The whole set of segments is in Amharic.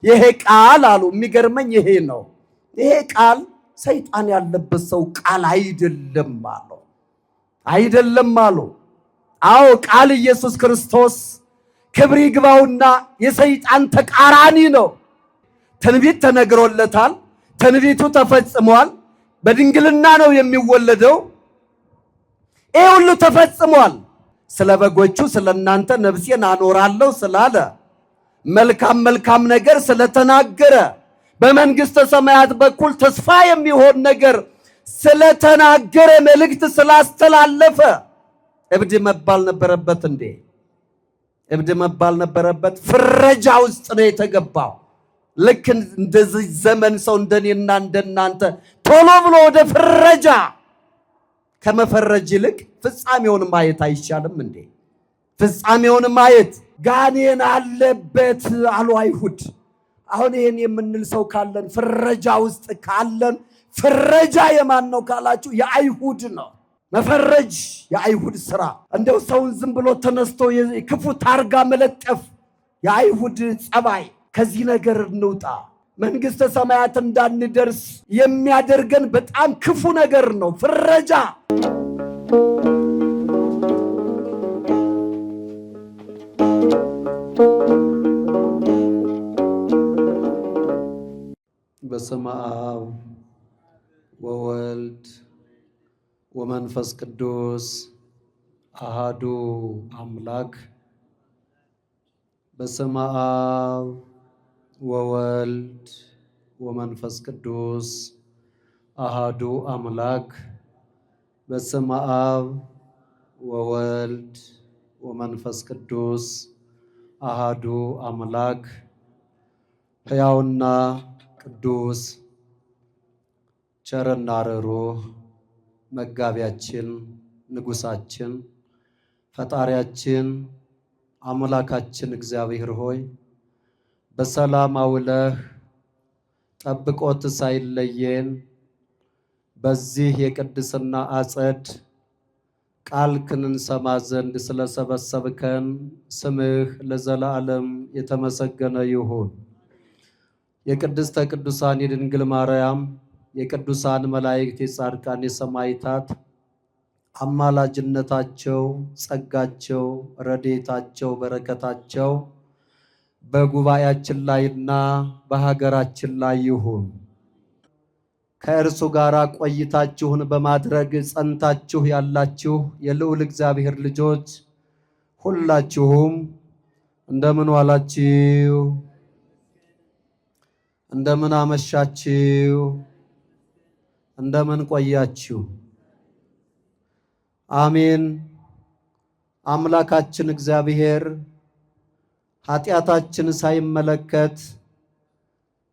ይሄ ቃል አሉ የሚገርመኝ ይሄ ነው። ይሄ ቃል ሰይጣን ያለበት ሰው ቃል አይደለም አሉ። አይደለም አሉ። አዎ ቃል ኢየሱስ ክርስቶስ ክብር ይግባውና የሰይጣን ተቃራኒ ነው። ትንቢት ተነግሮለታል። ትንቢቱ ተፈጽሟል። በድንግልና ነው የሚወለደው። ይሄ ሁሉ ተፈጽሟል። ስለ በጎቹ ስለናንተ ነፍሴን አኖራለሁ ስላለ መልካም መልካም ነገር ስለተናገረ በመንግስተ ሰማያት በኩል ተስፋ የሚሆን ነገር ስለተናገረ መልእክት ስላስተላለፈ እብድ መባል ነበረበት እንዴ? እብድ መባል ነበረበት? ፍረጃ ውስጥ ነው የተገባው። ልክ እንደዚህ ዘመን ሰው እንደኔና እንደናንተ ቶሎ ብሎ ወደ ፍረጃ ከመፈረጅ ይልቅ ፍጻሜውን ማየት አይሻልም እንዴ? ፍጻሜውን ማየት። ጋኔን አለበት አሉ አይሁድ። አሁን ይሄን የምንል ሰው ካለን ፍረጃ ውስጥ ካለን ፍረጃ የማን ነው ካላችሁ የአይሁድ ነው። መፈረጅ የአይሁድ ስራ። እንደው ሰውን ዝም ብሎ ተነስቶ ክፉ ታርጋ መለጠፍ የአይሁድ ጸባይ። ከዚህ ነገር እንውጣ። መንግስተ ሰማያት እንዳንደርስ የሚያደርገን በጣም ክፉ ነገር ነው ፍረጃ። በስመ አብ ወወልድ ወመንፈስ ቅዱስ አሃዱ አምላክ። በስመ አብ ወወልድ ወመንፈስ ቅዱስ አሃዱ አምላክ። በስመ አብ ወወልድ ወመንፈስ ቅዱስ አሃዱ አምላክ። ሕያውና ቅዱስ ቸርና ርኅሩህ መጋቢያችን ንጉሳችን ፈጣሪያችን አምላካችን እግዚአብሔር ሆይ በሰላም አውለህ ጠብቆት ሳይለየን በዚህ የቅድስና አጸድ ቃልህን እንሰማ ዘንድ ስለሰበሰብከን ስምህ ለዘላለም የተመሰገነ ይሁን። የቅድስተ ቅዱሳን የድንግል ማርያም የቅዱሳን መላእክት የጻድቃን የሰማዕታት አማላጅነታቸው ጸጋቸው ረድኤታቸው በረከታቸው በጉባኤያችን ላይና በሀገራችን ላይ ይሁን። ከእርሱ ጋር ቆይታችሁን በማድረግ ጸንታችሁ ያላችሁ የልዑል እግዚአብሔር ልጆች ሁላችሁም እንደምን ዋላችሁ? እንደምን አመሻችሁ? እንደምን ቆያችሁ? አሜን። አምላካችን እግዚአብሔር ኃጢአታችን ሳይመለከት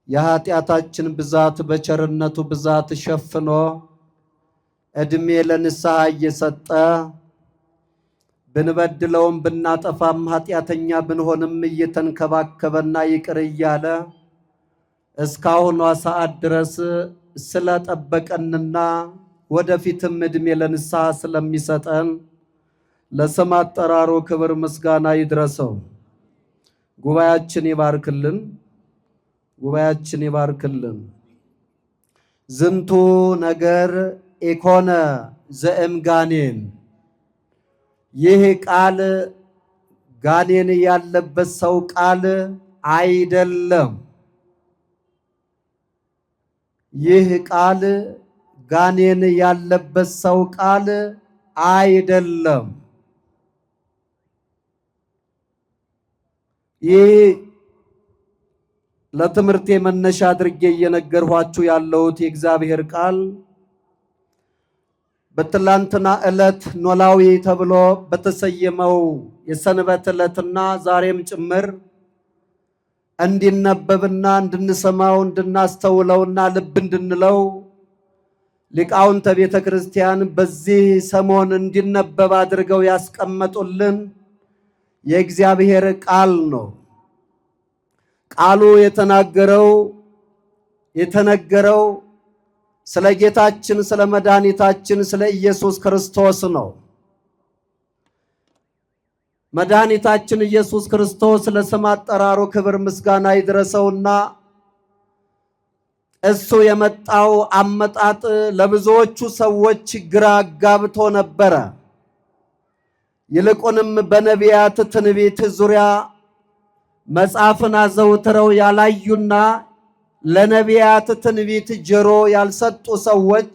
የኃጢአታችን ብዛት በቸርነቱ ብዛት ሸፍኖ ዕድሜ ለንስሐ እየሰጠ ብንበድለውም ብናጠፋም ኃጢአተኛ ብንሆንም እየተንከባከበና ይቅር እያለ እስካሁኗ ሰዓት ድረስ ስለጠበቀንና ወደፊትም ዕድሜ ለንስሐ ስለሚሰጠን ለስም አጠራሩ ክብር ምስጋና ይድረሰው። ጉባኤያችን ይባርክልን። ጉባኤያችን ይባርክልን። ዝንቱ ነገር ኢኮነ ዘእምጋኔን። ይህ ቃል ጋኔን ያለበት ሰው ቃል አይደለም። ይህ ቃል ጋኔን ያለበት ሰው ቃል አይደለም። ይህ ለትምህርቴ መነሻ አድርጌ እየነገርኋችሁ ያለሁት የእግዚአብሔር ቃል በትላንትና ዕለት ኖላዊ ተብሎ በተሰየመው የሰንበት ዕለትና ዛሬም ጭምር እንዲነበብና እንድንሰማው እንድናስተውለውና ልብ እንድንለው ሊቃውንተ ቤተ ክርስቲያን በዚህ ሰሞን እንዲነበብ አድርገው ያስቀመጡልን የእግዚአብሔር ቃል ነው። ቃሉ የተነገረው ስለ ጌታችን ስለ መድኃኒታችን ስለ ኢየሱስ ክርስቶስ ነው። መድኃኒታችን ኢየሱስ ክርስቶስ ለስም አጠራሩ ክብር ምስጋና ይድረሰውና እሱ የመጣው አመጣጥ ለብዙዎቹ ሰዎች ግራ አጋብቶ ነበረ። ይልቁንም በነቢያት ትንቢት ዙሪያ መጽሐፍን አዘውትረው ያላዩና ለነቢያት ትንቢት ጆሮ ያልሰጡ ሰዎች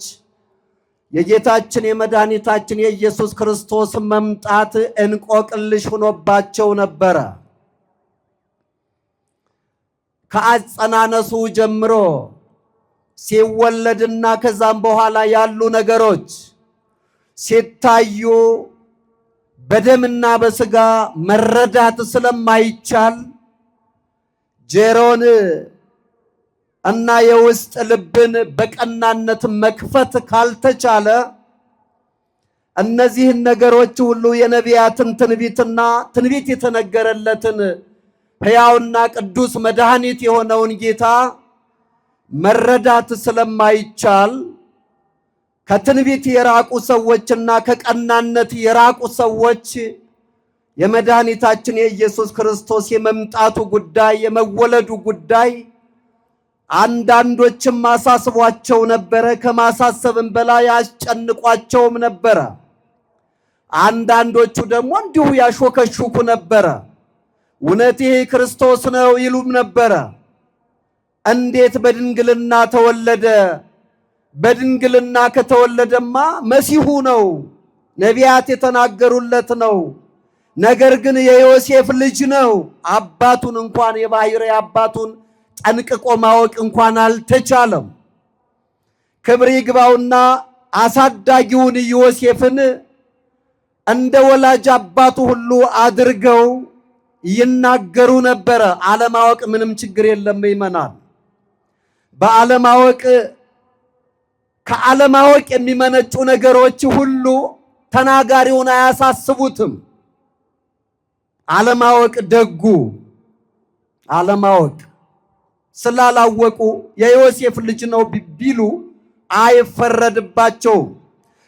የጌታችን የመድኃኒታችን የኢየሱስ ክርስቶስ መምጣት እንቆቅልሽ ሆኖባቸው ነበረ። ከአጸናነሱ ጀምሮ ሲወለድና ከዛም በኋላ ያሉ ነገሮች ሲታዩ በደምና በስጋ መረዳት ስለማይቻል ጆሮን እና የውስጥ ልብን በቀናነት መክፈት ካልተቻለ እነዚህን ነገሮች ሁሉ የነቢያትን ትንቢትና ትንቢት የተነገረለትን ሕያውና ቅዱስ መድኃኒት የሆነውን ጌታ መረዳት ስለማይቻል ከትንቢት የራቁ ሰዎችና ከቀናነት የራቁ ሰዎች የመድኃኒታችን የኢየሱስ ክርስቶስ የመምጣቱ ጉዳይ የመወለዱ ጉዳይ አንዳንዶችም አሳስቧቸው ነበረ። ከማሳሰብም በላይ ያስጨንቋቸውም ነበረ። አንዳንዶቹ ደግሞ እንዲሁ ያሾከሹኩ ነበረ። እውነት ይሄ ክርስቶስ ነው ይሉም ነበረ። እንዴት በድንግልና ተወለደ? በድንግልና ከተወለደማ መሲሁ ነው፣ ነቢያት የተናገሩለት ነው። ነገር ግን የዮሴፍ ልጅ ነው። አባቱን እንኳን የባሕርይ አባቱን ጠንቅቆ ማወቅ እንኳን አልተቻለም። ክብር ይግባውና አሳዳጊውን ዮሴፍን እንደ ወላጅ አባቱ ሁሉ አድርገው ይናገሩ ነበረ። አለማወቅ ምንም ችግር የለም ይመናል። በአለማወቅ ከአለማወቅ የሚመነጩ ነገሮች ሁሉ ተናጋሪውን አያሳስቡትም። አለማወቅ ደጉ አለማወቅ ስላላወቁ የዮሴፍ ልጅ ነው ቢሉ አይፈረድባቸውም።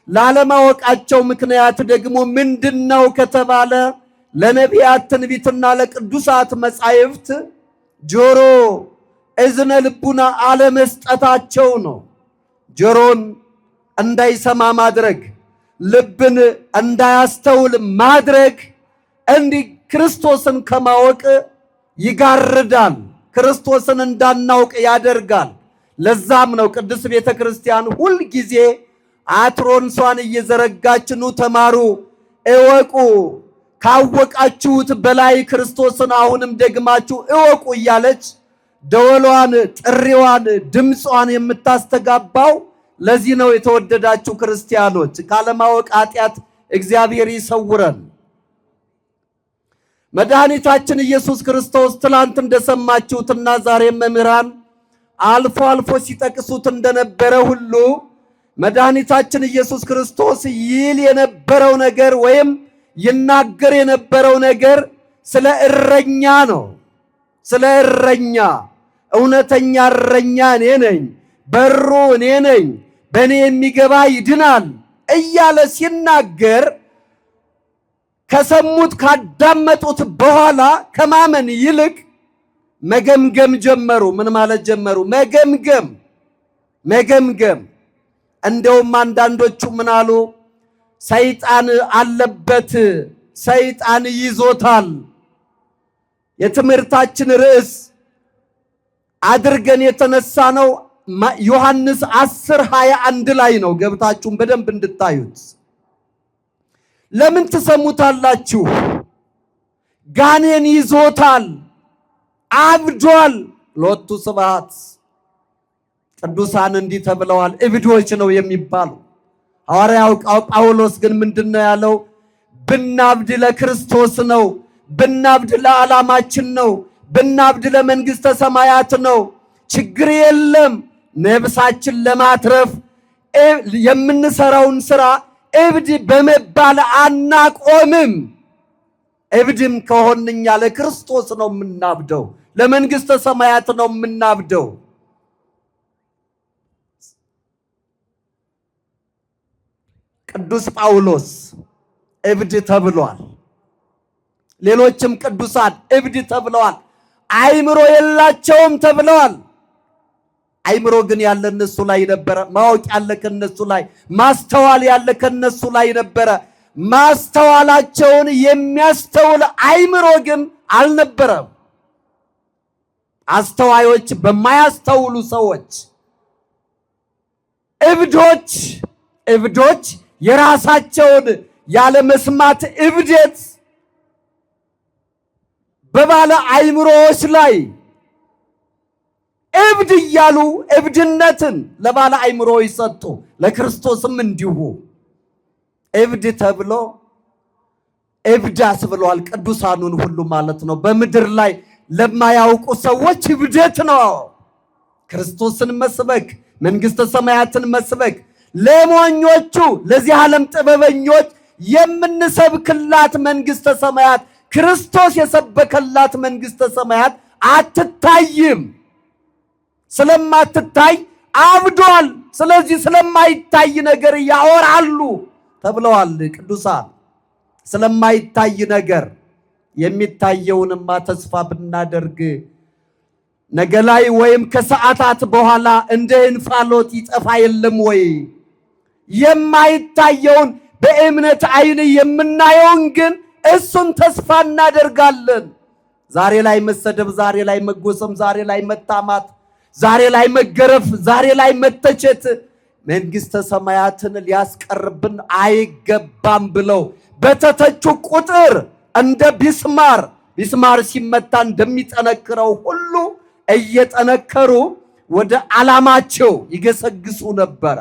ላለማወቃቸው ምክንያት ደግሞ ምንድነው ከተባለ ለነቢያት ትንቢትና ለቅዱሳት መጻሕፍት ጆሮ እዝነ ልቡና አለመስጠታቸው ነው። ጆሮን እንዳይሰማ ማድረግ፣ ልብን እንዳያስተውል ማድረግ እንዲህ ክርስቶስን ከማወቅ ይጋርዳል። ክርስቶስን እንዳናውቅ ያደርጋል። ለዛም ነው ቅድስት ቤተ ክርስቲያን ሁል ጊዜ አትሮንሷን እየዘረጋች ኑ ተማሩ፣ እወቁ፣ ካወቃችሁት በላይ ክርስቶስን አሁንም ደግማችሁ እወቁ እያለች ደወሏን፣ ጥሪዋን፣ ድምጿን የምታስተጋባው ለዚህ ነው። የተወደዳችሁ ክርስቲያኖች ካለማወቅ ኃጢአት እግዚአብሔር ይሰውረን። መድኃኒታችን ኢየሱስ ክርስቶስ ትላንት እንደሰማችሁትና ዛሬም መምህራን አልፎ አልፎ ሲጠቅሱት እንደነበረ ሁሉ መድኃኒታችን ኢየሱስ ክርስቶስ ይል የነበረው ነገር ወይም ይናገር የነበረው ነገር ስለ እረኛ ነው። ስለ እረኛ፣ እውነተኛ እረኛ እኔ ነኝ፣ በሩ እኔ ነኝ፣ በእኔ የሚገባ ይድናል እያለ ሲናገር ከሰሙት ካዳመጡት በኋላ ከማመን ይልቅ መገምገም ጀመሩ። ምን ማለት ጀመሩ? መገምገም። እንደውም አንዳንዶቹ ምን አሉ? ሰይጣን አለበት፣ ሰይጣን ይዞታል። የትምህርታችን ርዕስ አድርገን የተነሳ ነው ዮሐንስ 10:21 ላይ ነው። ገብታችሁም በደንብ እንድታዩት። ለምን ትሰሙታላችሁ? ጋኔን ይዞታል፣ አብዷል። ሎቱ ስብሐት። ቅዱሳን እንዲህ ተብለዋል፣ እብዶች ነው የሚባሉ። ሐዋርያው ጳውሎስ ግን ምንድነው ያለው? ብናብድ ለክርስቶስ ነው፣ ብናብድ ለዓላማችን ነው፣ ብናብድ ለመንግሥተ ሰማያት ነው። ችግር የለም። ነፍሳችን ለማትረፍ የምንሰራውን ስራ እብድ በመባል አናቆምም። እብድም ከሆንኛ ለክርስቶስ ነው የምናብደው፣ ለመንግሥተ ሰማያት ነው የምናብደው። ቅዱስ ጳውሎስ እብድ ተብሏል። ሌሎችም ቅዱሳን እብድ ተብለዋል። አይምሮ የላቸውም ተብለዋል። አይምሮ ግን ያለ እነሱ ላይ ነበረ። ማወቅ ያለ ከነሱ ላይ፣ ማስተዋል ያለ ከነሱ ላይ ነበረ። ማስተዋላቸውን የሚያስተውል አይምሮ ግን አልነበረም። አስተዋዮች በማያስተውሉ ሰዎች እብዶች የራሳቸውን ያለ መስማት እብደት በባለ አይምሮዎች ላይ እብድ እያሉ እብድነትን ለባለ አይምሮዎች ሰጡ። ለክርስቶስም እንዲሁ እብድ ተብሎ እብድ አስብለዋል። ቅዱሳኑን ሁሉ ማለት ነው። በምድር ላይ ለማያውቁ ሰዎች እብደት ነው ክርስቶስን መስበክ፣ መንግሥተ ሰማያትን መስበክ። ለሞኞቹ ለዚህ ዓለም ጥበበኞች የምንሰብክላት መንግሥተ ሰማያት ክርስቶስ የሰበከላት መንግሥተ ሰማያት አትታይም። ስለማትታይ አብዷል። ስለዚህ ስለማይታይ ነገር ያወራሉ ተብለዋል ቅዱሳን። ስለማይታይ ነገር የሚታየውንማ ተስፋ ብናደርግ ነገ ላይ ወይም ከሰዓታት በኋላ እንደ እንፋሎት ይጠፋ የለም ወይ? የማይታየውን በእምነት ዓይን የምናየውን ግን እሱን ተስፋ እናደርጋለን። ዛሬ ላይ መሰደብ፣ ዛሬ ላይ መጎሰም፣ ዛሬ ላይ መታማት፣ ዛሬ ላይ መገረፍ፣ ዛሬ ላይ መተቸት መንግሥተ ሰማያትን ሊያስቀርብን አይገባም ብለው በተተቹ ቁጥር እንደ ቢስማር ሲመታ እንደሚጠነክረው ሁሉ እየጠነከሩ ወደ ዓላማቸው ይገሰግሱ ነበረ።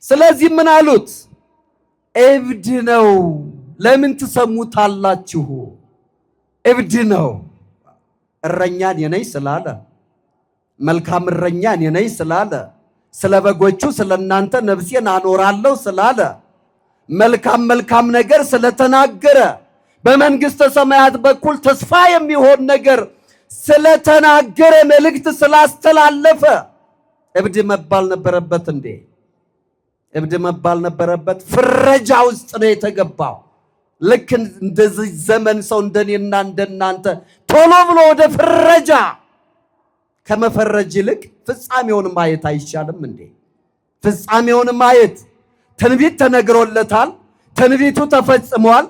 ስለዚህ ምን አሉት? እብድ ነው፣ ለምን ትሰሙታላችሁ? እብድ ነው። እረኛ እኔ ነኝ ስላለ፣ መልካም እረኛ እኔ ነኝ ስላለ፣ ስለ በጎቹ ስለ እናንተ ነፍሴን አኖራለሁ ስላለ፣ መልካም ነገር ስለተናገረ፣ በመንግሥተ ሰማያት በኩል ተስፋ የሚሆን ነገር ስለተናገረ፣ መልእክት ስላስተላለፈ እብድ መባል ነበረበት እንዴ? እብድ መባል ነበረበት? ፍረጃ ውስጥ ነው የተገባው። ልክ እንደዚህ ዘመን ሰው እንደኔና እንደናንተ ቶሎ ብሎ ወደ ፍረጃ ከመፈረጅ ይልቅ ፍጻሜውን ማየት አይሻልም እንዴ? ፍጻሜውን ማየት። ትንቢት ተነግሮለታል። ትንቢቱ ተፈጽሟል።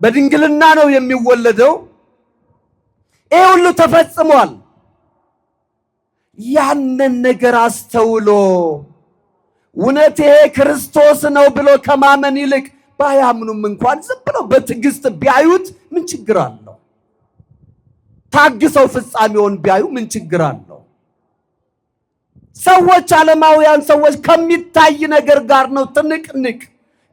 በድንግልና ነው የሚወለደው። ይህ ሁሉ ተፈጽሟል። ያንን ነገር አስተውሎ እውነት ይሄ ክርስቶስ ነው ብሎ ከማመን ይልቅ ባያምኑም እንኳን ዝም ብለው በትዕግስት ቢያዩት ምን ችግር አለው? ታግሰው ፍጻሜውን ቢያዩ ምን ችግር አለው? ሰዎች፣ ዓለማውያን ሰዎች ከሚታይ ነገር ጋር ነው ትንቅንቅ።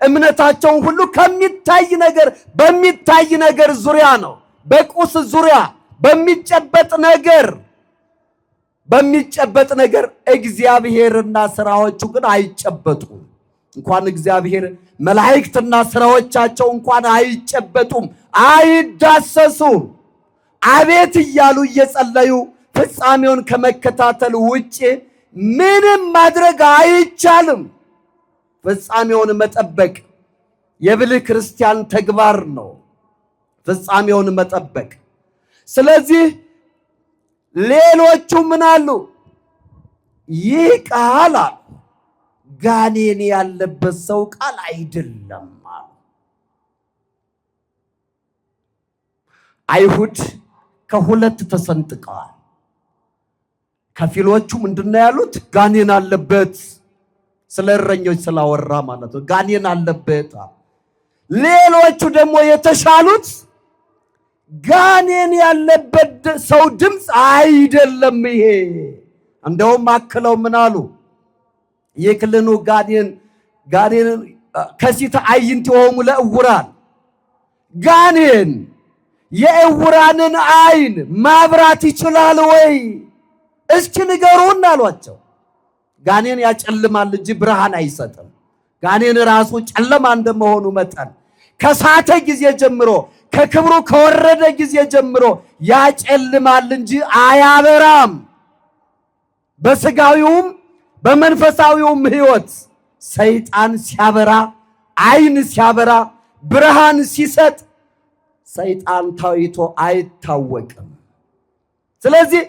እምነታቸውን ሁሉ ከሚታይ ነገር በሚታይ ነገር ዙሪያ ነው፣ በቁስ ዙሪያ በሚጨበጥ ነገር እግዚአብሔርና ስራዎቹ ግን አይጨበጡም። እንኳን እግዚአብሔር መላእክትና ስራዎቻቸው እንኳን አይጨበጡም፣ አይዳሰሱም። አቤት እያሉ እየጸለዩ ፍጻሜውን ከመከታተል ውጭ ምንም ማድረግ አይቻልም። ፍጻሜውን መጠበቅ የብልህ ክርስቲያን ተግባር ነው፣ ፍጻሜውን መጠበቅ። ስለዚህ ሌሎቹ ምን አሉ? ይህ ቃል ጋኔን ያለበት ሰው ቃል አይደለም አሉ። አይሁድ ከሁለት ተሰንጥቀዋል። ከፊሎቹ ምንድነው ያሉት? ጋኔን አለበት፣ ስለ እረኞች ስላወራ ማለት ነው። ጋኔን አለበት። ሌሎቹ ደግሞ የተሻሉት ጋኔን ያለበት ሰው ድምፅ አይደለም ይሄ። እንደውም አክለው ምን አሉ? ይክልኑ ጋኔን ከሲተ አይንት የሆሙ ለእውራን፣ ጋኔን የእውራንን አይን ማብራት ይችላል ወይ? እስኪ ንገሩን አሏቸው። ጋኔን ያጨልማል እንጂ ብርሃን አይሰጥም። ጋኔን ራሱ ጨለማ እንደመሆኑ መጠን ከሳተ ጊዜ ጀምሮ ከክብሩ ከወረደ ጊዜ ጀምሮ ያጨልማል እንጂ አያበራም። በስጋዊውም በመንፈሳዊውም ሕይወት ሰይጣን ሲያበራ፣ አይን ሲያበራ፣ ብርሃን ሲሰጥ ሰይጣን ታይቶ አይታወቅም። ስለዚህ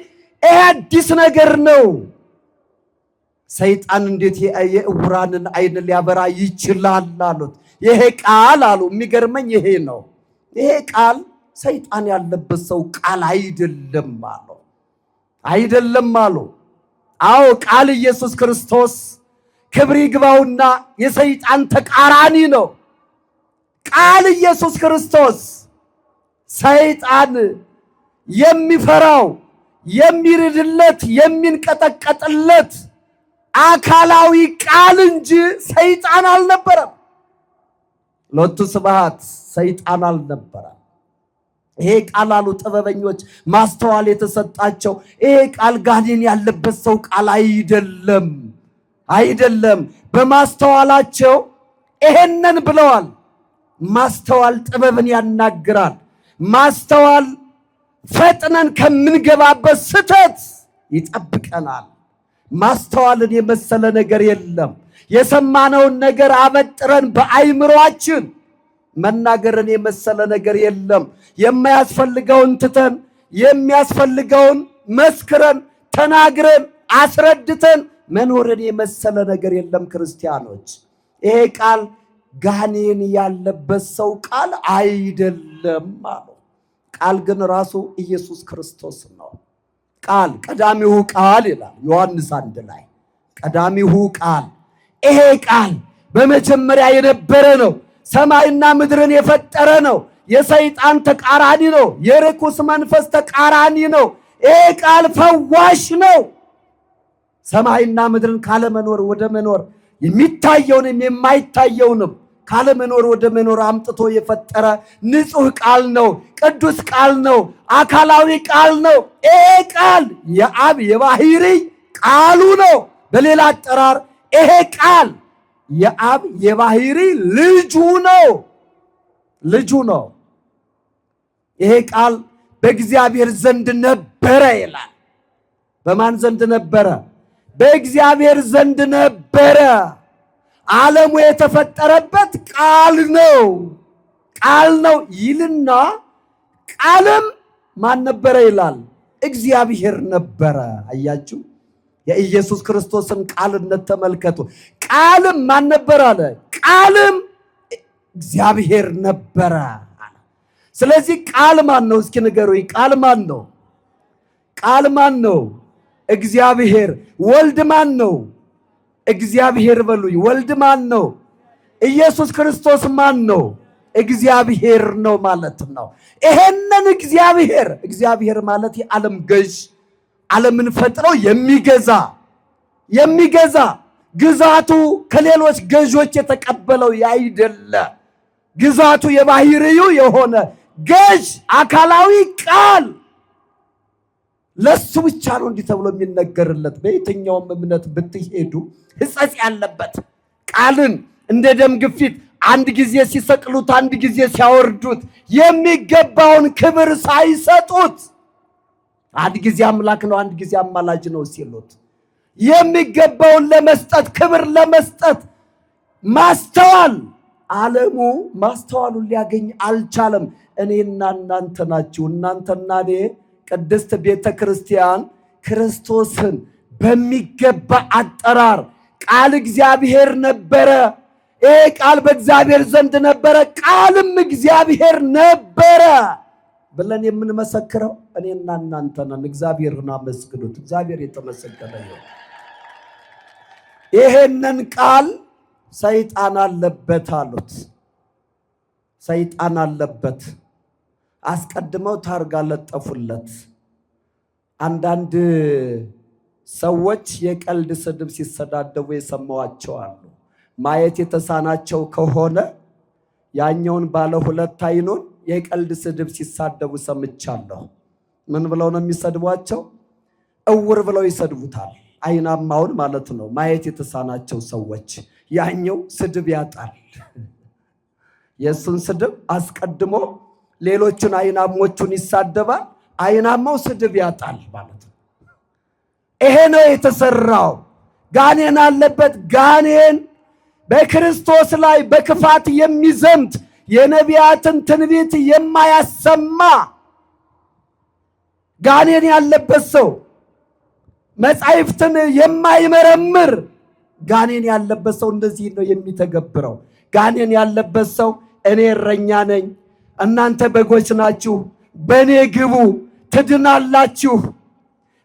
ይሄ አዲስ ነገር ነው። ሰይጣን እንዴት የዕውራንን ዓይን ሊያበራ ይችላል አሉት። ይሄ ቃል አሉ የሚገርመኝ ይሄ ነው። ይሄ ቃል ሰይጣን ያለበት ሰው ቃል አይደለም አሉ። አይደለም አሉ። አዎ ቃል ኢየሱስ ክርስቶስ ክብር ይግባውና የሰይጣን ተቃራኒ ነው። ቃል ኢየሱስ ክርስቶስ ሰይጣን የሚፈራው የሚርድለት የሚንቀጠቀጥለት አካላዊ ቃል እንጂ ሰይጣን አልነበረም። ሎቱ ስብሐት ሰይጣን አልነበረም። ይሄ ቃል አሉ ጥበበኞች ማስተዋል የተሰጣቸው ይሄ ቃል ጋኔን ያለበት ሰው ቃል አይደለም አይደለም። በማስተዋላቸው ይሄንን ብለዋል። ማስተዋል ጥበብን ያናግራል። ማስተዋል ፈጥነን ከምንገባበት ስህተት ይጠብቀናል። ማስተዋልን የመሰለ ነገር የለም። የሰማነውን ነገር አበጥረን በአይምሮአችን መናገርን የመሰለ ነገር የለም። የማያስፈልገውን ትተን የሚያስፈልገውን መስክረን ተናግረን አስረድተን መኖርን የመሰለ ነገር የለም። ክርስቲያኖች ይሄ ቃል ጋኔን ያለበት ሰው ቃል አይደለም አሉ። ቃል ግን ራሱ ኢየሱስ ክርስቶስ ነው። ቃል ቀዳሚሁ ቃል ይላል ዮሐንስ 1 ላይ ቀዳሚሁ ቃል። ይሄ ቃል በመጀመሪያ የነበረ ነው። ሰማይና ምድርን የፈጠረ ነው። የሰይጣን ተቃራኒ ነው። የርኩስ መንፈስ ተቃራኒ ነው። ይሄ ቃል ፈዋሽ ነው። ሰማይና ምድርን ካለመኖር ወደ መኖር የሚታየውንም የማይታየውንም ካለመኖር ወደ መኖር አምጥቶ የፈጠረ ንጹሕ ቃል ነው። ቅዱስ ቃል ነው። አካላዊ ቃል ነው። ይሄ ቃል የአብ የባህሪ ቃሉ ነው። በሌላ አጠራር ይሄ ቃል የአብ የባህሪ ልጁ ነው። ልጁ ነው። ይሄ ቃል በእግዚአብሔር ዘንድ ነበረ ይላል። በማን ዘንድ ነበረ? በእግዚአብሔር ዘንድ ነበረ። ዓለሙ የተፈጠረበት ቃል ነው። ቃል ነው ይልና ቃልም ማን ነበረ ይላል? እግዚአብሔር ነበረ። አያችሁ፣ የኢየሱስ ክርስቶስን ቃልነት ተመልከቱ። ቃልም ማን ነበር አለ? ቃልም እግዚአብሔር ነበረ አለ። ስለዚህ ቃል ማን ነው? እስኪ ንገሩኝ። ቃል ማን ነው? ቃል ማን ነው? እግዚአብሔር። ወልድ ማን ነው? እግዚአብሔር በሉኝ። ወልድ ማን ነው? ኢየሱስ ክርስቶስ ማን ነው? እግዚአብሔር ነው ማለት ነው። ይሄንን እግዚአብሔር ማለት የዓለም ገዥ፣ ዓለምን ፈጥሮ የሚገዛ ግዛቱ ከሌሎች ገዦች የተቀበለው ያይደለ ግዛቱ የባህሪው የሆነ ገዥ አካላዊ ቃል ለሱ ብቻ ነው እንዲህ ተብሎ የሚነገርለት። በየትኛውም እምነት ብትሄዱ ሕጸጽ ያለበት ቃልን እንደ ደም ግፊት አንድ ጊዜ ሲሰቅሉት አንድ ጊዜ ሲያወርዱት የሚገባውን ክብር ሳይሰጡት አንድ ጊዜ አምላክ ነው አንድ ጊዜ አማላጅ ነው ሲሉት የሚገባውን ለመስጠት ክብር ለመስጠት ማስተዋል ዓለሙ ማስተዋሉን ሊያገኝ አልቻለም። እኔና እናንተ ናችሁ። እናንተና እኔ ቅድስት ቤተ ክርስቲያን ክርስቶስን በሚገባ አጠራር ቃል እግዚአብሔር ነበረ፣ ይሄ ቃል በእግዚአብሔር ዘንድ ነበረ፣ ቃልም እግዚአብሔር ነበረ ብለን የምንመሰክረው እኔና እናንተ ነን። እግዚአብሔርን አመስግኑት። እግዚአብሔር የተመሰገነ ይሁን። ይሄንን ቃል ሰይጣን አለበት አሉት። ሰይጣን አለበት። አስቀድመው ታርጋ ለጠፉለት። አንዳንድ ሰዎች የቀልድ ስድብ ሲሰዳደቡ የሰማዋቸው አሉ። ማየት የተሳናቸው ከሆነ ያኛውን ባለ ሁለት አይኑን የቀልድ ስድብ ሲሳደቡ ሰምቻለሁ። ምን ብለው ነው የሚሰድቧቸው? እውር ብለው ይሰድቡታል። አይናማውን ማለት ነው። ማየት የተሳናቸው ሰዎች ያኛው ስድብ ያጣል። የሱን ስድብ አስቀድሞ ሌሎችን አይናሞቹን ይሳደባል። አይናማው ስድብ ያጣል ማለት ነው። ይሄ ነው የተሰራው። ጋኔን አለበት። ጋኔን በክርስቶስ ላይ በክፋት የሚዘምት የነቢያትን ትንቢት የማያሰማ ጋኔን ያለበት ሰው፣ መጻሕፍትን የማይመረምር ጋኔን ያለበት ሰው እንደዚህ ነው የሚተገብረው። ጋኔን ያለበት ሰው እኔ እረኛ ነኝ፣ እናንተ በጎች ናችሁ፣ በእኔ ግቡ ትድናላችሁ፣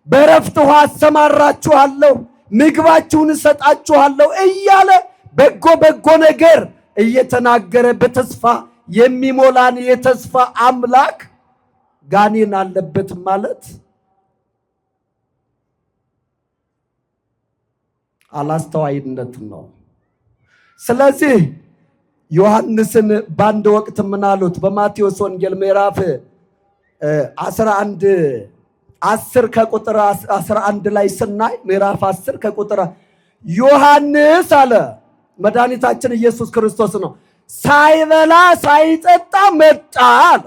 በዕረፍት ውኃ አሰማራችኋለሁ፣ ምግባችሁን እሰጣችኋለሁ እያለ በጎ በጎ ነገር እየተናገረ በተስፋ የሚሞላን የተስፋ አምላክ ጋኔን አለበት ማለት አላስተዋይነት ነው። ስለዚህ ዮሐንስን በአንድ ወቅት ምን አሉት? በማቴዎስ ወንጌል ምዕራፍ 10 ከቁጥር 11 ላይ ስናይ ምዕራፍ 10 ከቁጥር ዮሐንስ አለ መድኃኒታችን ኢየሱስ ክርስቶስ ነው፣ ሳይበላ ሳይጠጣ መጣ አለ።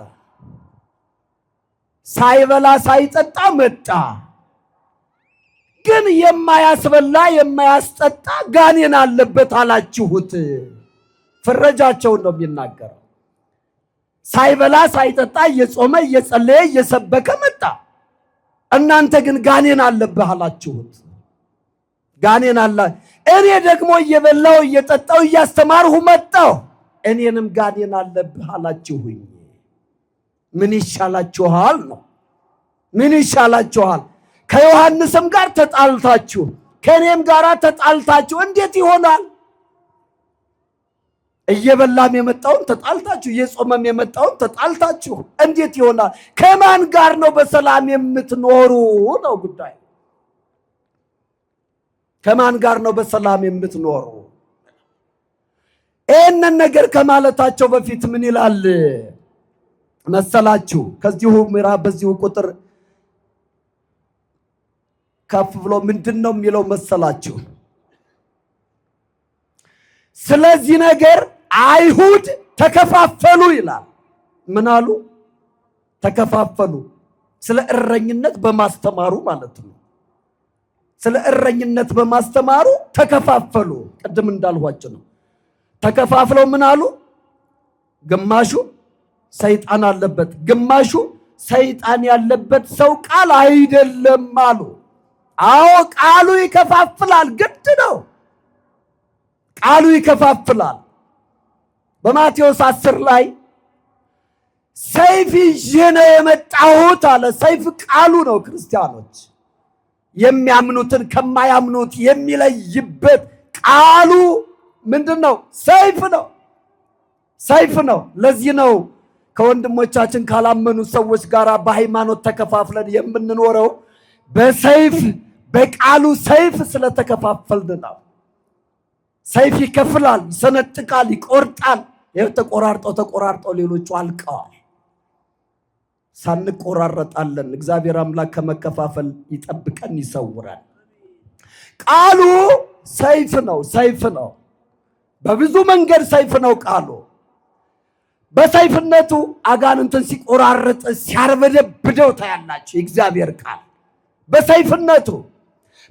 ሳይበላ ሳይጠጣ መጣ፣ ግን የማያስበላ የማያስጠጣ ጋኔን አለበት አላችሁት። ፍረጃቸውን ነው የሚናገረው። ሳይበላ ሳይጠጣ እየጾመ እየጸለየ እየሰበከ መጣ፣ እናንተ ግን ጋኔን አለብህ አላችሁት። ጋኔን አለ። እኔ ደግሞ እየበላው እየጠጣው እያስተማርሁ መጣሁ፣ እኔንም ጋኔን አለብህ አላችሁኝ። ምን ይሻላችኋል ነው? ምን ይሻላችኋል? ከዮሐንስም ጋር ተጣልታችሁ ከእኔም ጋር ተጣልታችሁ እንዴት ይሆናል? እየበላም የመጣውን ተጣልታችሁ እየጾመም የመጣውን ተጣልታችሁ እንዴት ይሆናል? ከማን ጋር ነው በሰላም የምትኖሩ ነው ጉዳይ። ከማን ጋር ነው በሰላም የምትኖሩ? ይህንን ነገር ከማለታቸው በፊት ምን ይላል መሰላችሁ? ከዚሁ ምዕራፍ በዚሁ ቁጥር ከፍ ብሎ ምንድነው የሚለው መሰላችሁ? ስለዚህ ነገር አይሁድ ተከፋፈሉ ይላል። ምን አሉ? ተከፋፈሉ። ስለ እረኝነት በማስተማሩ ማለት ነው። ስለ እረኝነት በማስተማሩ ተከፋፈሉ። ቅድም እንዳልኋችሁ ነው። ተከፋፍለው ምን አሉ? ግማሹ ሰይጣን አለበት፣ ግማሹ ሰይጣን ያለበት ሰው ቃል አይደለም አሉ። አዎ ቃሉ ይከፋፍላል፣ ግድ ነው። ቃሉ ይከፋፍላል። በማቴዎስ 10 ላይ ሰይፍ ይዤ ነው የመጣሁት አለ። ሰይፍ ቃሉ ነው። ክርስቲያኖች የሚያምኑትን ከማያምኑት የሚለይበት ቃሉ ምንድነው? ሰይፍ ነው። ሰይፍ ነው። ለዚህ ነው ከወንድሞቻችን ካላመኑ ሰዎች ጋር በሃይማኖት ተከፋፍለን የምንኖረው። በሰይፍ በቃሉ ሰይፍ ስለተከፋፈልን ነው። ሰይፍ ይከፍላል፣ ይሰነጥቃል፣ ይቆርጣል። ይኸው ተቆራርጠው ሌሎቹ አልቀዋል። ሳንቆራረጣለን። እግዚአብሔር አምላክ ከመከፋፈል ይጠብቀን ይሰውራል። ቃሉ ሰይፍ ነው። ሰይፍ ነው። በብዙ መንገድ ሰይፍ ነው ቃሉ። በሰይፍነቱ አጋንንትን ሲቆራርጥ ሲያርበደብደው ታያላችሁ። የእግዚአብሔር ቃል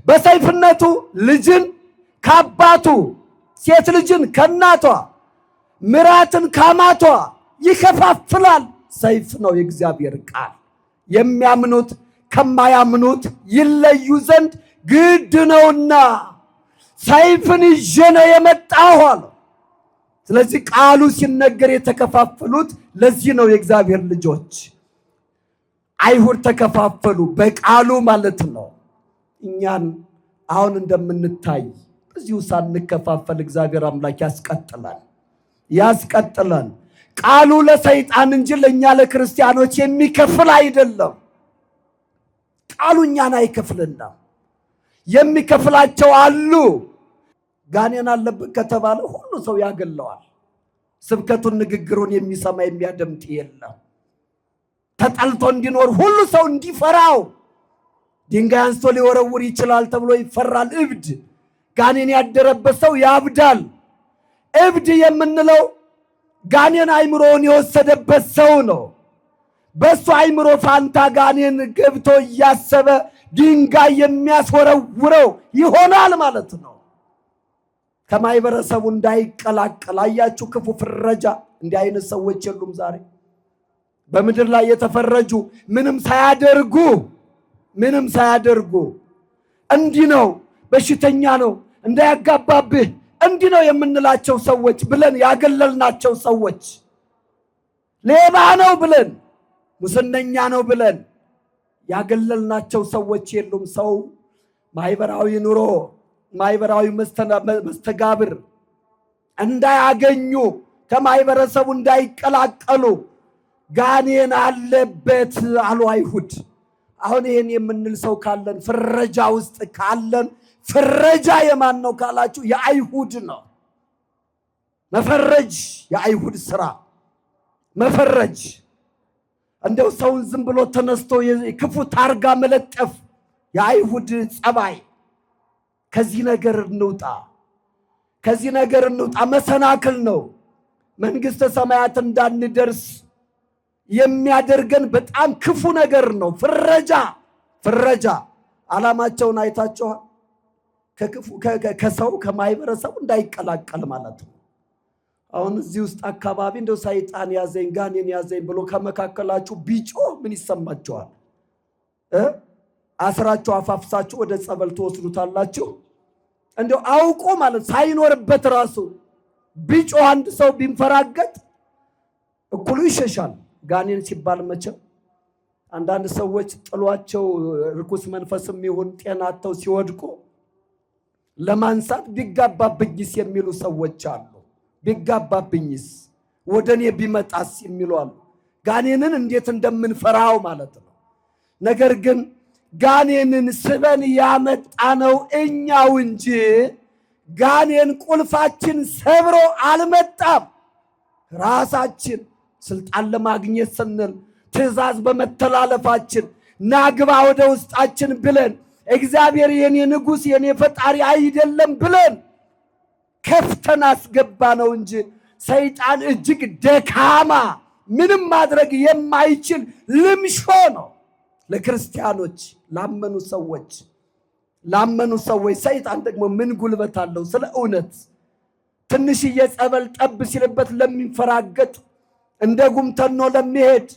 በሰይፍነቱ ልጅን ከአባቱ፣ ሴት ልጅን ከእናቷ፣ ምራትን ከአማቷ ይከፋፍላል። ሰይፍ ነው የእግዚአብሔር ቃል። የሚያምኑት ከማያምኑት ይለዩ ዘንድ ግድ ነውና ሰይፍን ይዤ ነው የመጣሁ አለ። ስለዚህ ቃሉ ሲነገር የተከፋፈሉት ለዚህ ነው። የእግዚአብሔር ልጆች አይሁድ ተከፋፈሉ በቃሉ ማለት ነው። እኛን አሁን እንደምንታይ እዚሁ ሳንከፋፈል እግዚአብሔር አምላክ ያስቀጥላል። ቃሉ ለሰይጣን እንጂ ለእኛ ለክርስቲያኖች የሚከፍል አይደለም። ቃሉ እኛን አይከፍልንም። የሚከፍላቸው አሉ። ጋኔን አለብን ከተባለ ሁሉ ሰው ያገለዋል። ስብከቱን ንግግሩን የሚሰማ የሚያደምጥ የለም። ተጠልቶ እንዲኖር ሁሉ ሰው እንዲፈራው ድንጋይ አንስቶ ሊወረውር ይችላል ተብሎ ይፈራል። እብድ ጋኔን ያደረበት ሰው ያብዳል። እብድ የምንለው ጋኔን አይምሮውን የወሰደበት ሰው ነው። በሱ አይምሮ ፋንታ ጋኔን ገብቶ እያሰበ ድንጋይ የሚያስወረውረው ይሆናል ማለት ነው። ከማይበረሰቡ እንዳይቀላቀል አያችሁ፣ ክፉ ፍረጃ እንዲህ አይነት ሰዎች የሉም ዛሬ በምድር ላይ የተፈረጁ ምንም ሳያደርጉ እንዲህ ነው በሽተኛ ነው እንዳያጋባብህ እንዲህ ነው የምንላቸው ሰዎች ብለን ያገለልናቸው ሰዎች ሌባ ነው ብለን ሙስነኛ ነው ብለን ያገለልናቸው ሰዎች የሉም። ሰው ማህበራዊ ኑሮ ማህበራዊ መስተጋብር እንዳያገኙ ከማህበረሰቡ እንዳይቀላቀሉ ጋኔን አለበት አሉ አይሁድ። አሁን ይሄን የምንል ሰው ካለን ፍረጃ ውስጥ ካለን ፍረጃ የማን ነው ካላችሁ የአይሁድ ነው። መፈረጅ የአይሁድ ስራ መፈረጅ እንደው ሰውን ዝም ብሎ ተነስቶ ክፉ ታርጋ መለጠፍ የአይሁድ ጸባይ። ከዚህ ነገር እንውጣ መሰናክል ነው። መንግስተ ሰማያት እንዳንደርስ የሚያደርገን በጣም ክፉ ነገር ነው። ፍረጃ ዓላማቸውን አይታችኋል። ከሰው ከማህበረሰቡ እንዳይቀላቀል ማለት ነው። አሁን እዚህ ውስጥ አካባቢ እንደው ሰይጣን ያዘኝ ጋኔን ያዘኝ ብሎ ከመካከላችሁ ቢጮህ ምን ይሰማችኋል? አስራችሁ አፋፍሳችሁ ወደ ጸበል ትወስዱታላችሁ። እንደው አውቆ ማለት ሳይኖርበት ራሱ ቢጮህ አንድ ሰው ቢንፈራገጥ እኩሉ ይሸሻል። ጋኔን ሲባል መቼም አንዳንድ ሰዎች ጥሏቸው ርኩስ መንፈስም ይሁን ጤናቸው ሲወድቁ ለማንሳት ቢጋባብኝስ የሚሉ ሰዎች አሉ። ቢጋባብኝስ ወደኔ ቢመጣስ የሚሉ አሉ። ጋኔንን እንዴት እንደምንፈራው ማለት ነው። ነገር ግን ጋኔንን ስበን ያመጣነው እኛው እንጂ ጋኔን ቁልፋችን ሰብሮ አልመጣም። ራሳችን ስልጣን ለማግኘት ስንል ትእዛዝ በመተላለፋችን ናግባ ወደ ውስጣችን ብለን እግዚአብሔር የኔ ንጉሥ የኔ ፈጣሪ አይደለም ብለን ከፍተን አስገባ ነው እንጂ ሰይጣን እጅግ ደካማ ምንም ማድረግ የማይችል ልምሾ ነው። ለክርስቲያኖች ላመኑ ሰዎች ሰይጣን ደግሞ ምን ጉልበት አለው? ስለ እውነት ትንሽዬ ጸበል ጠብ ሲልበት ለሚንፈራገጥ እንደ ጉምተኖ ለሚሄድ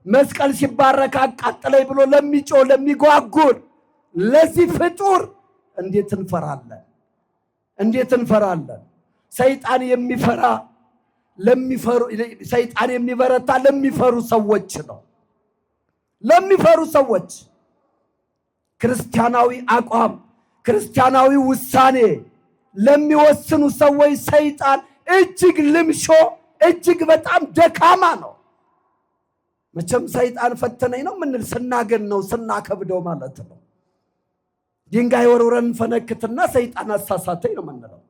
መስቀል ሲባረክ አቃጠለኝ ብሎ ለሚጮህ ለሚጓጉር ለዚህ ፍጡር እንዴት እንፈራለን? ሰይጣን የሚበረታ ለሚፈሩ ሰዎች ነው። ለሚፈሩ ሰዎች ክርስቲያናዊ አቋም ክርስቲያናዊ ውሳኔ ለሚወስኑ ሰዎች ሰይጣን እጅግ ልምሾ እጅግ በጣም ደካማ ነው። መቼም ሰይጣን ፈተነኝ ነው ምንል ስናገን ነው ስናከብደው ማለት ነው። ድንጋይ ወርውረን ፈነክትና ሰይጣን አሳሳተኝ ነው ምንለው።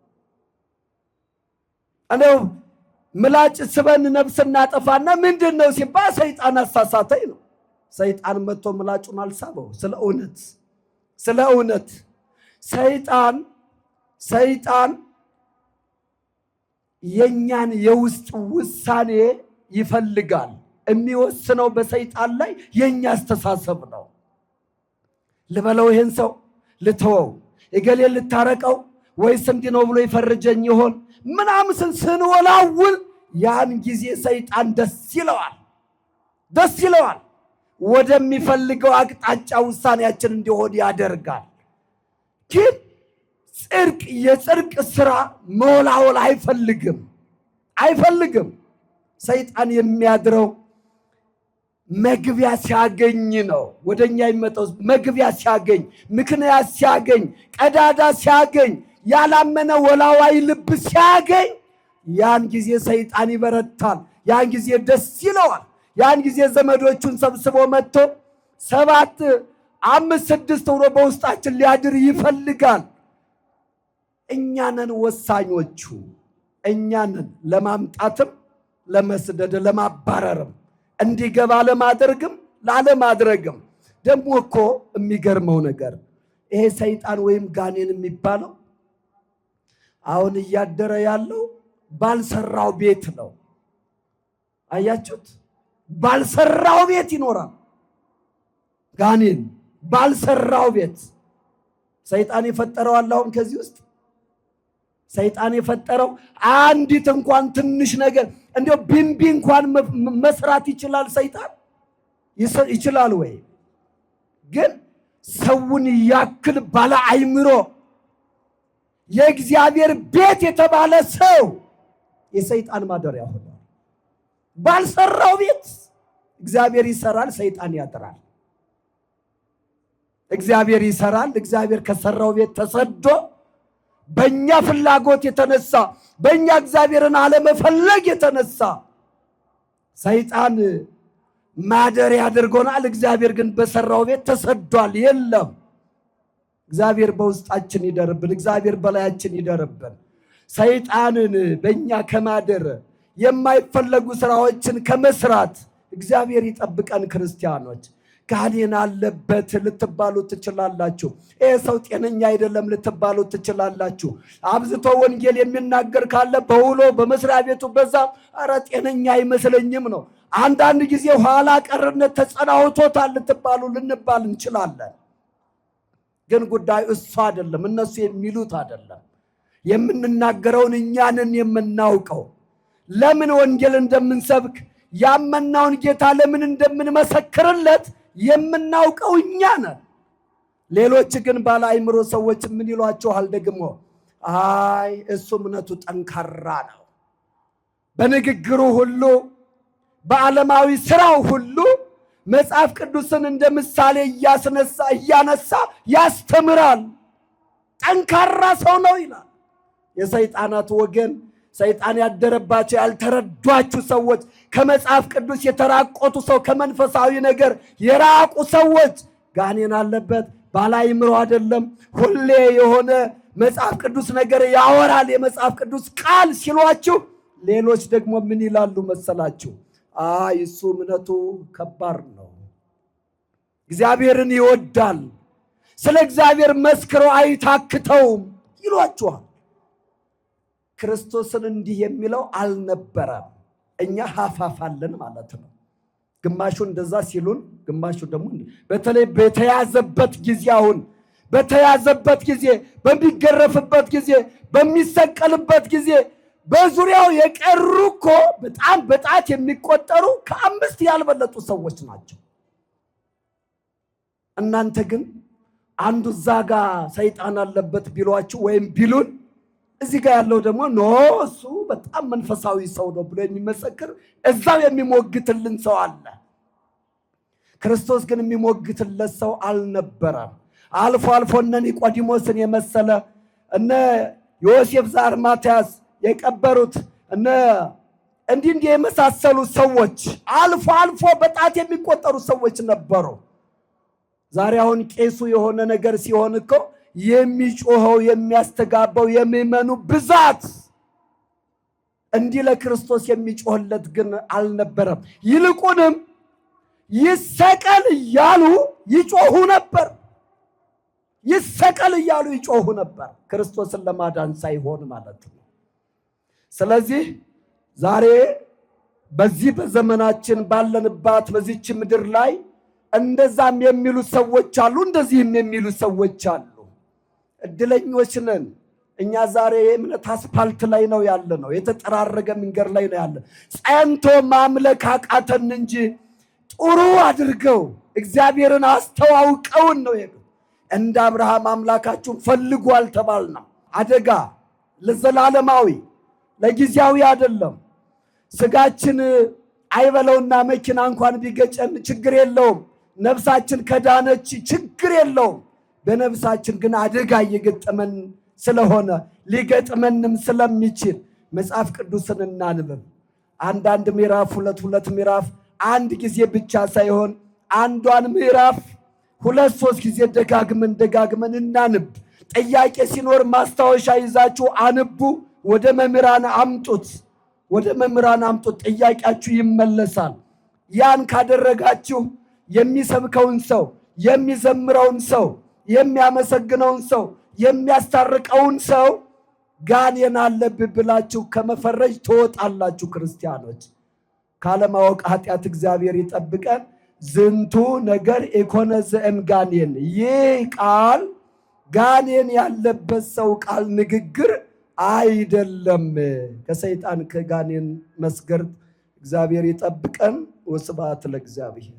እኔው ምላጭ ስበን ነፍስ እናጠፋና ምንድነው ሲባል ሰይጣን አሳሳተኝ ነው። ሰይጣን መጥቶ ምላጩን አልሳበው። ስለ እውነት ሰይጣን የኛን የውስጥ ውሳኔ ይፈልጋል። የሚወስነው በሰይጣን ላይ የኛ አስተሳሰብ ነው። ልበለው ይሄን ሰው ልተወው እገሌ ልታረቀው ወይስ እንዲህ ነው ብሎ ይፈርጀኝ ይሆን ምናምን ስንወላውል ያን ጊዜ ሰይጣን ደስ ይለዋል። ወደሚፈልገው አቅጣጫ ውሳኔያችን እንዲሆን ያደርጋል። ግን የጽድቅ ስራ መወላወል አይፈልግም። ሰይጣን የሚያድረው መግቢያ ሲያገኝ ነው። ወደኛ የሚመጣው መግቢያ ሲያገኝ፣ ምክንያት ሲያገኝ፣ ቀዳዳ ሲያገኝ፣ ያላመነ ወላዋይ ልብ ሲያገኝ ያን ጊዜ ሰይጣን ይበረታል። ያን ጊዜ ደስ ይለዋል። ያን ጊዜ ዘመዶቹን ሰብስቦ መጥቶ 7 5 6 ሆኖ በውስጣችን ሊያድር ይፈልጋል። እኛንን ወሳኞቹ እኛንን ለማምጣትም ለመስደድ ለማባረርም እንዲገባ ለማድረግም ላለማድረግም። ደግሞ እኮ የሚገርመው ነገር ይሄ ሰይጣን ወይም ጋኔን የሚባለው አሁን እያደረ ያለው ባልሰራው ቤት ነው። አያችሁት? ባልሰራው ቤት ይኖራል ጋኔን። ባልሰራው ቤት ሰይጣን የፈጠረው አለ። አሁን ከዚህ ውስጥ ሰይጣን የፈጠረው አንዲት እንኳን ትንሽ ነገር እንደው ቢንቢ እንኳን መስራት ይችላል ሰይጣን? ይችላል ወይ? ግን ሰውን ያክል ባለ አእምሮ የእግዚአብሔር ቤት የተባለ ሰው የሰይጣን ማደሪያ ሆኗል። ባልሰራው ቤት እግዚአብሔር ይሰራል፣ ሰይጣን ያድራል። እግዚአብሔር ይሰራል። እግዚአብሔር ከሰራው ቤት ተሰዶ በእኛ ፍላጎት የተነሳ በእኛ እግዚአብሔርን አለመፈለግ የተነሳ ሰይጣን ማደሪያ አድርጎናል። እግዚአብሔር ግን በሰራው ቤት ተሰዷል። የለም፣ እግዚአብሔር በውስጣችን ይደርብን። እግዚአብሔር በላያችን ይደርብን። ሰይጣንን በእኛ ከማደር የማይፈለጉ ስራዎችን ከመስራት እግዚአብሔር ይጠብቀን። ክርስቲያኖች ጋኔን አለበት ልትባሉ ትችላላችሁ። ይህ ሰው ጤነኛ አይደለም ልትባሉ ትችላላችሁ። አብዝቶ ወንጌል የሚናገር ካለ በውሎ በመስሪያ ቤቱ በዛ ኧረ ጤነኛ አይመስለኝም ነው። አንዳንድ ጊዜ ኋላ ቀርነት ተጸናውቶታል ልትባሉ ልንባል እንችላለን። ግን ጉዳዩ እሱ አይደለም፣ እነሱ የሚሉት አይደለም። የምንናገረውን እኛንን የምናውቀው ለምን ወንጌል እንደምንሰብክ ያመናውን ጌታ ለምን እንደምንመሰክርለት የምናውቀው እኛ ነን። ሌሎች ግን ባለ አእምሮ ሰዎች ምን ይሏቸዋል? ደግሞ አይ እሱ እምነቱ ጠንካራ ነው፣ በንግግሩ ሁሉ በዓለማዊ ስራው ሁሉ መጽሐፍ ቅዱስን እንደ ምሳሌ እያነሳ ያስተምራል፣ ጠንካራ ሰው ነው ይላል። የሰይጣናት ወገን ሰይጣን ያደረባቸው ያልተረዷችሁ ሰዎች፣ ከመጽሐፍ ቅዱስ የተራቆቱ ሰው፣ ከመንፈሳዊ ነገር የራቁ ሰዎች ጋኔን አለበት ባለ አእምሮ አይደለም፣ ሁሌ የሆነ መጽሐፍ ቅዱስ ነገር ያወራል፣ የመጽሐፍ ቅዱስ ቃል ሲሏችሁ፣ ሌሎች ደግሞ ምን ይላሉ መሰላችሁ? አይ እሱ እምነቱ ከባድ ነው፣ እግዚአብሔርን ይወዳል፣ ስለ እግዚአብሔር መስክሮ አይታክተውም ይሏችኋል። ክርስቶስን እንዲህ የሚለው አልነበረም። እኛ ሀፋፋለን ማለት ነው። ግማሹ እንደዛ ሲሉን፣ ግማሹ ደግሞ በተለይ በተያዘበት ጊዜ፣ አሁን በተያዘበት ጊዜ፣ በሚገረፍበት ጊዜ፣ በሚሰቀልበት ጊዜ በዙሪያው የቀሩ እኮ በጣም በጣት የሚቆጠሩ ከ5 ያልበለጡ ሰዎች ናቸው። እናንተ ግን አንዱ እዛ ጋ ሰይጣን አለበት ቢሏችሁ ወይም ቢሉን፣ እዚህ ጋር ያለው ደግሞ ኖ እሱ በጣም መንፈሳዊ ሰው ነው ብሎ የሚመሰክር እዛው የሚሞግትልን ሰው አለ። ክርስቶስ ግን የሚሞግትለት ሰው አልነበረም። አልፎ አልፎ እነ ኒቆዲሞስን የመሰለ እነ ዮሴፍ ዘአርማትያስ የቀበሩት እነ እንዲህ የመሳሰሉ ሰዎች አልፎ አልፎ በጣት የሚቆጠሩ ሰዎች ነበሩ። ዛሬ አሁን ቄሱ የሆነ ነገር ሲሆን እኮ የሚጮኸው የሚያስተጋባው የሚመኑ ብዛት እንዲህ ለክርስቶስ የሚጮህለት ግን አልነበረም። ይልቁንም ይሰቀል እያሉ ይጮሁ ነበር። ይሰቀል እያሉ ይጮሁ ነበር፣ ክርስቶስን ለማዳን ሳይሆን ማለት ነው። ስለዚህ ዛሬ በዚህ በዘመናችን ባለንባት በዚች ምድር ላይ እንደዛም የሚሉ ሰዎች አሉ፣ እንደዚህም የሚሉ ሰዎች አሉ። እድለኞች ነን እኛ። ዛሬ የእምነት አስፓልት ላይ ነው ያለ ነው፣ የተጠራረገ መንገድ ላይ ነው ያለ። ጸንቶ ማምለክ አቃተን እንጂ ጥሩ አድርገው እግዚአብሔርን አስተዋውቀውን ነው የሄዱት። እንደ አብርሃም አምላካችሁን ፈልጉ አልተባልንም። አደጋ ለዘላለማዊ ለጊዜያዊ አይደለም። ስጋችን አይበለውና መኪና እንኳን ቢገጨን ችግር የለውም። ነፍሳችን ከዳነች ችግር የለውም። በነፍሳችን ግን አደጋ እየገጠመን ስለሆነ ሊገጥመንም ስለሚችል መጽሐፍ ቅዱስን እናንብብ። አንዳንድ ምዕራፍ ሁለት ምዕራፍ አንድ ጊዜ ብቻ ሳይሆን አንዷን ምዕራፍ 2-3 ጊዜ ደጋግመን እናንብ። ጥያቄ ሲኖር ማስታወሻ ይዛችሁ አንቡ። ወደ መምህራን አምጡት፣ ጥያቄያችሁ ይመለሳል። ያን ካደረጋችሁ የሚሰብከውን ሰው፣ የሚዘምረውን ሰው፣ የሚያመሰግነውን ሰው፣ የሚያስታርቀውን ሰው ጋኔን አለብህ ብላችሁ ከመፈረጅ ትወጣላችሁ። ክርስቲያኖች ካለማወቅ ኃጢአት እግዚአብሔር ይጠብቀን። ዝንቱ ነገር ኢኮነ ዘእምጋኔን፣ ይህ ቃል ጋኔን ያለበት ሰው ቃል ንግግር አይደለም። ከሰይጣን ከጋኔን መስገርት እግዚአብሔር ይጠብቀን። ወስብሐት ለእግዚአብሔር።